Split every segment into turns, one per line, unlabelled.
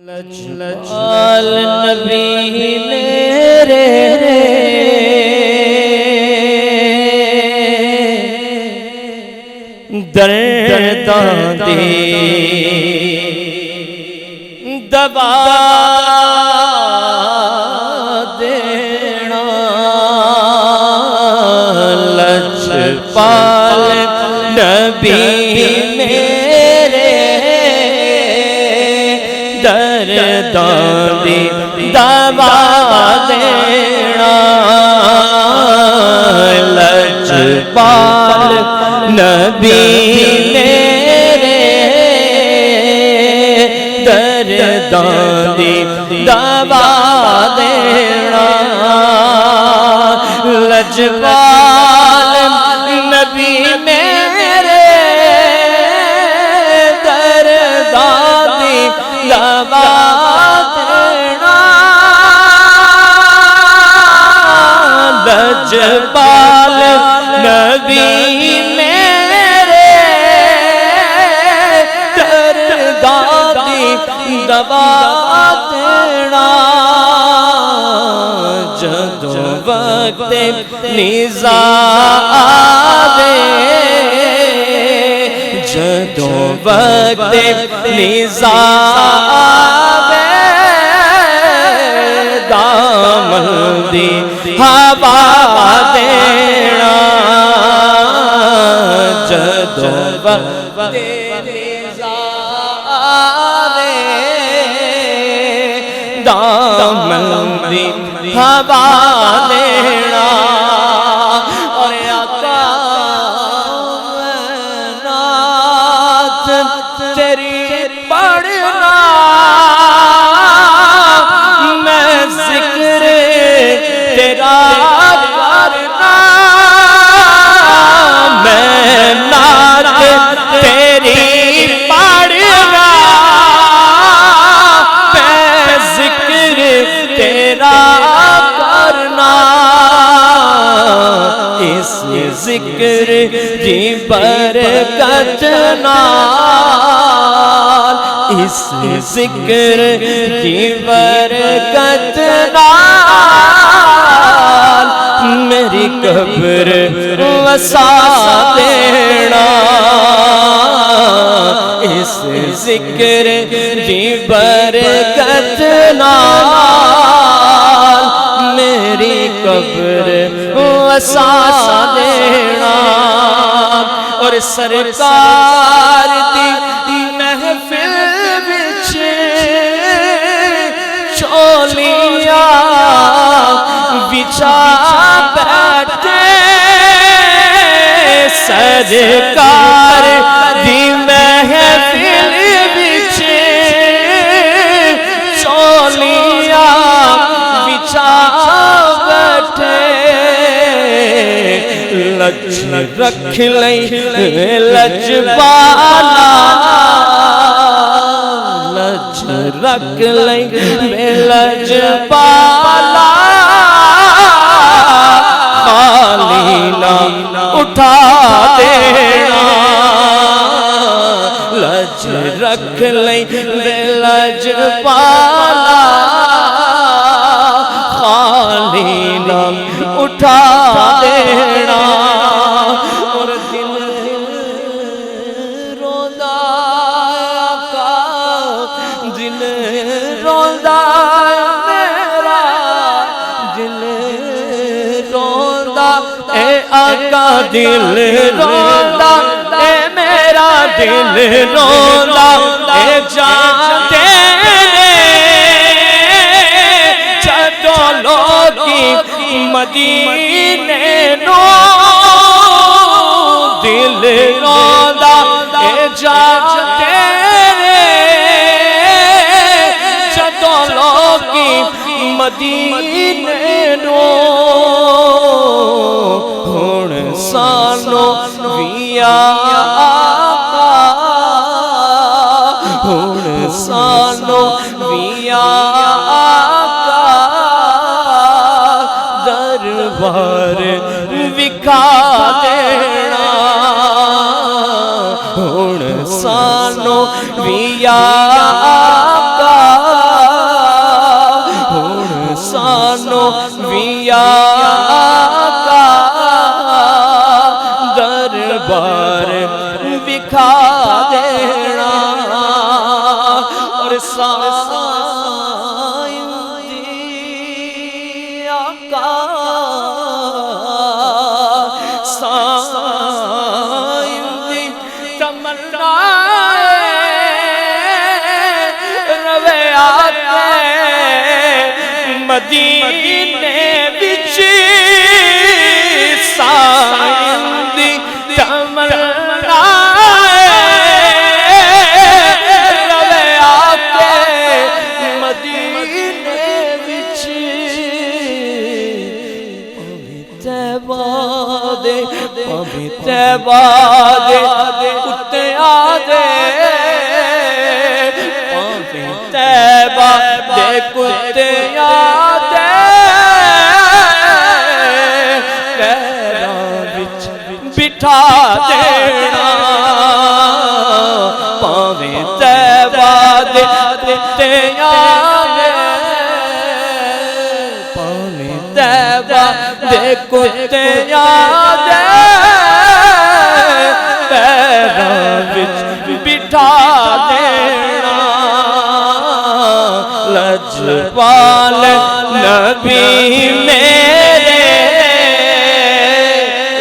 لجپال نبی میرے درداں دی دوا دینا لجپال نبی میرے درداں دی دوا دینا لجپال نبی میرے درداں دی دوا دینا لجپال نبی میرے درداں دی دوا دینا لجپال نبی دوا دینا جدوں وقت نیزہ آوے جدوں وقت نیزہ آوے دامن دی ہوا دینا جدوں وقت دامن دی ہوا دینا اور آقا نعت تیری پڑھنا میں ذکر تیرا کرنا میں نعت تیری پڑھنا تیرا کرنا اس ذکر کی برکت نال اس ذکر کی برکت نال میری قبر وسا دینا اس ذکر کی برکت نال میری قبر وسا دینا اور سرکار دی محفل وچ چولیاں بچھا بیٹھے سرکار دی محفل وچ چولیاں بچھا بیٹھے لج رکھ لئی لجپالا لج رکھ لئی لجپالا خالی نہ اٹھا دینا لج رکھ لئی لجپالا خالی نہ اٹھا دینا اور دل روندا آقا دل روندا میرا دل روندا اے آقا دل روندا اے میرا دل روندا اے جان تیرے جدوں لوگی مدینے نو دل روندا اے جان تیرے جدوں لوگی مدینے نو ہن سانو وی آقا ہن سانو وی آقا دربار وکھا دینا ہن سانو وی آقا سائیں دی آقا سائیں دی تمنا روے آتے مدینے وچ سائیں دی تمنا روے آتے مدینے وچ پاویں طیبہ دے اُتے آدے پاویں طیبہ دے کتے آدے پیراں وچ بٹھا دینا پاویں طیبہ دے کتے آدے پاویں طیبہ دے کتے آدے پیراں وچ بٹھا دینا لجپال نبی میرے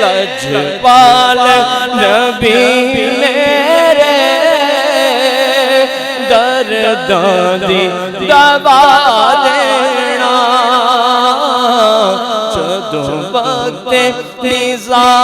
لجپال نبی میرے درداں دی دوا دینا جدوں وقت نزاع